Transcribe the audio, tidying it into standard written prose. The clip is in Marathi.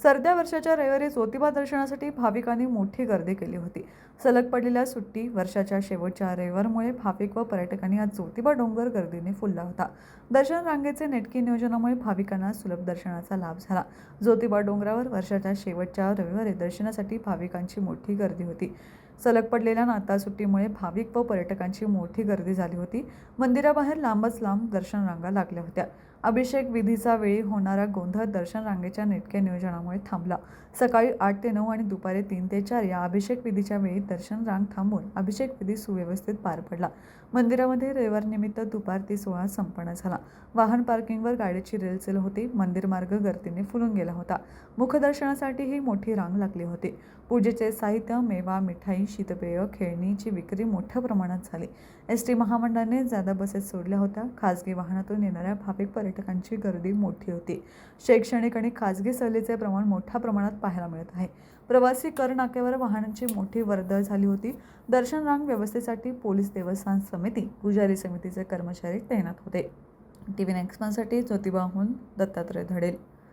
सरत्या वर्षाच्या रविवारी ज्योतिबा दर्शनासाठी भाविकांनी मोठी गर्दी केली होती. सलग पडलेल्या सुट्टी वर्षाच्या शेवटच्या रविवारमुळे भाविक व पर्यटकांनी आज ज्योतिबा डोंगर गर्दीने फुलला होता. दर्शन रांगेचे नेटके नियोजनामुळे भाविकांना सुलभ दर्शनाचा लाभ झाला. ज्योतिबा डोंगरावर वर्षाच्या शेवटच्या रविवारी दर्शनासाठी भाविकांची मोठी गर्दी होती. सलग पडलेल्या नाताळ सुट्टीमुळे भाविक व पर्यटकांची मोठी गर्दी झाली होती. मंदिराबाहेर लांबच लांब दर्शन रांगा लागल्या होत्या. अभिषेक विधीचा वेळी होणारा गोंधळ दर्शन रांगेच्या नेटक्या नियोजनामुळे थांबला. सकाळी 8 ते 9 आणि दुपारी 3 ते 4 या अभिषेक विधीच्या वेळी दर्शन रांग थांबून अभिषेक विधी सुव्यवस्थित पार पडला. मंदिरामध्ये रविवारनिमित्त दुपार ते 16 संपन्न झाला. वाहन पार्किंगवर गाडीची रेलचेल होती. मंदिर मार्ग गर्दीने फुलून गेला होता. मुखदर्शनासाठीही मोठी रांग लागली होती. पूजेचे साहित्य, मेवा, मिठाई, शीतपेय, खेळणीची विक्री मोठ्या प्रमाणात झाली. एसटी महामंडळाने जादा बसेस सोडल्या होत्या. खासगी वाहनातून येणाऱ्या भाविक पर्यटकांची गर्दी मोठी होती. शैक्षणिक आणि खासगी सहलीचे प्रमाण मोठ्या प्रमाणात पाहायला मिळत आहे. प्रवासी कर नाक्यावर वाहनांची मोठी वर्दळ झाली होती. दर्शन रांग व्यवस्थेसाठी पोलीस, देवस्थान समिती, पुजारी समितीचे कर्मचारी तैनात होते. TV 9 साठी ज्योतिबाहून दत्तात्रय धडेल.